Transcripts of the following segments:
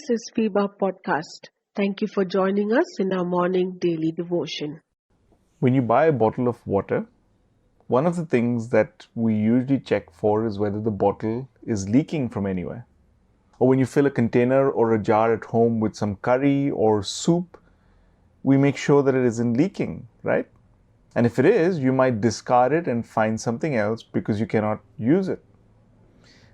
This is FIBA Podcast. Thank you for joining us in our morning daily devotion. When you buy a bottle of water, one of the things that we usually check for is whether the bottle is leaking from anywhere. Or when you fill a container or a jar at home with some curry or soup, we make sure that it isn't leaking, right? And if it is, you might discard it and find something else because you cannot use it.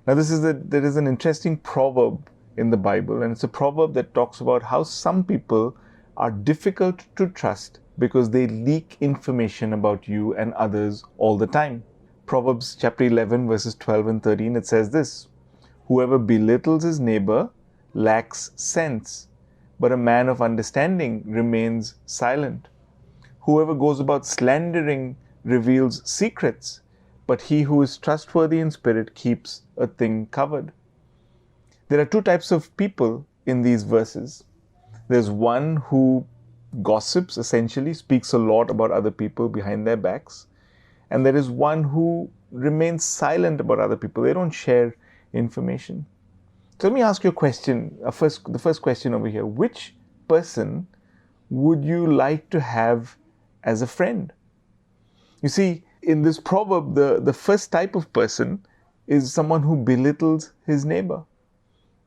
Now, there is an interesting proverb in the Bible, and it's a proverb that talks about how some people are difficult to trust because they leak information about you and others all the time. Proverbs chapter 11, verses 12 and 13, it says this: "Whoever belittles his neighbor lacks sense, but a man of understanding remains silent. Whoever goes about slandering reveals secrets, but he who is trustworthy in spirit keeps a thing covered." There are two types of people in these verses. There's one who gossips, essentially, speaks a lot about other people behind their backs. And there is one who remains silent about other people. They don't share information. So let me ask you a question, the first question over here. Which person would you like to have as a friend? You see, in this proverb, the first type of person is someone who belittles his neighbor.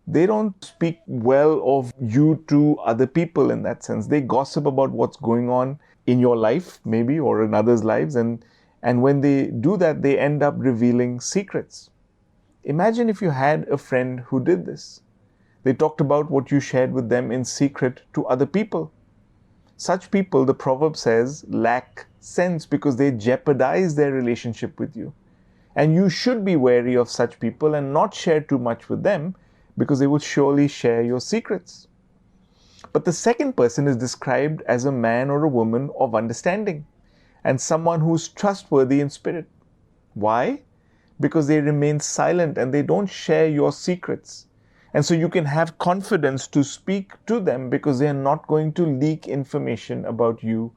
They don't speak well of you to other people in that sense. They gossip about what's going on in your life, maybe, or in others' lives. And when they do that, they end up revealing secrets. Imagine if you had a friend who did this. They talked about what you shared with them in secret to other people. Such people, the proverb says, lack sense because they jeopardize their relationship with you. And you should be wary of such people and not share too much with them, because they will surely share your secrets. But the second person is described as a man or a woman of understanding and someone who's trustworthy in spirit. Why? Because they remain silent and they don't share your secrets. And so you can have confidence to speak to them because they are not going to leak information about you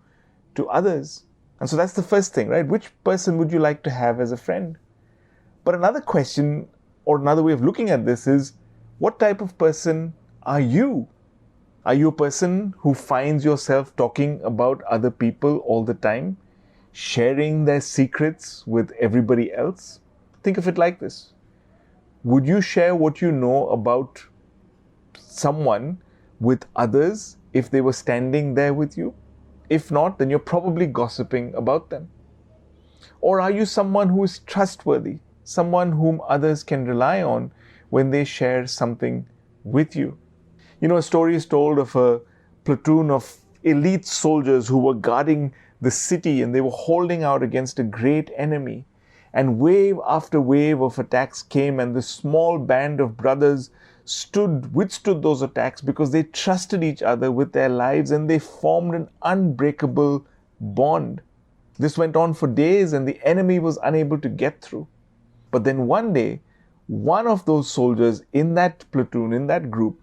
to others. And so that's the first thing, right? Which person would you like to have as a friend? But another question, or another way of looking at this, is what type of person are you? Are you a person who finds yourself talking about other people all the time, sharing their secrets with everybody else? Think of it like this. Would you share what you know about someone with others if they were standing there with you? If not, then you're probably gossiping about them. Or are you someone who is trustworthy, someone whom others can rely on when they share something with you? You know, a story is told of a platoon of elite soldiers who were guarding the city, and they were holding out against a great enemy. And wave after wave of attacks came, and this small band of brothers withstood those attacks because they trusted each other with their lives, and they formed an unbreakable bond. This went on for days, and the enemy was unable to get through. But then one day, one of those soldiers in that platoon, in that group,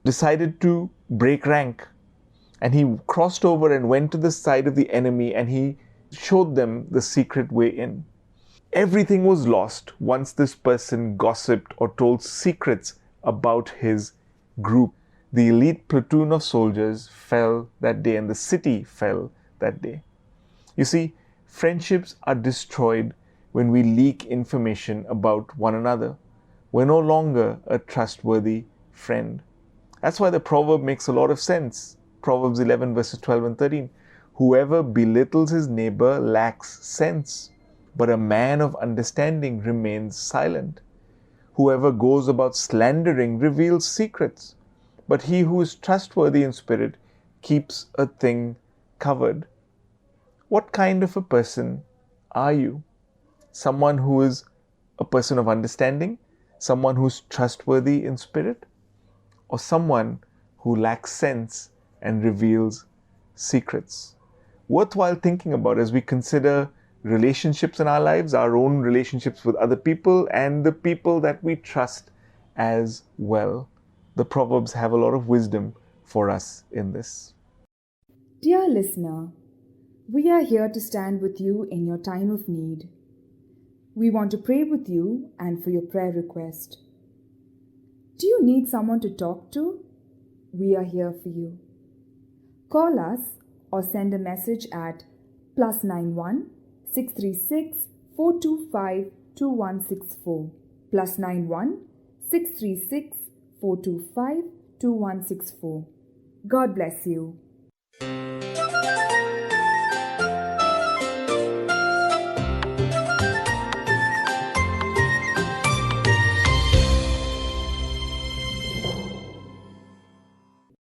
decided to break rank. And he crossed over and went to the side of the enemy, and he showed them the secret way in. Everything was lost once this person gossiped or told secrets about his group. The elite platoon of soldiers fell that day, and the city fell that day. You see, friendships are destroyed when we leak information about one another. We're no longer a trustworthy friend. That's why the proverb makes a lot of sense. Proverbs 11 verses 12 and 13. Whoever belittles his neighbor lacks sense, but a man of understanding remains silent. Whoever goes about slandering reveals secrets, but he who is trustworthy in spirit keeps a thing covered. What kind of a person are you? Someone who is a person of understanding, someone who's trustworthy in spirit, or someone who lacks sense and reveals secrets? Worthwhile thinking about as we consider relationships in our lives, our own relationships with other people, and the people that we trust as well. The Proverbs have a lot of wisdom for us in this. Dear listener, we are here to stand with you in your time of need. We want to pray with you and for your prayer request. Do you need someone to talk to? We are here for you. Call us or send a message at +91 636 425 2164 +91 636 425 2164. God bless you.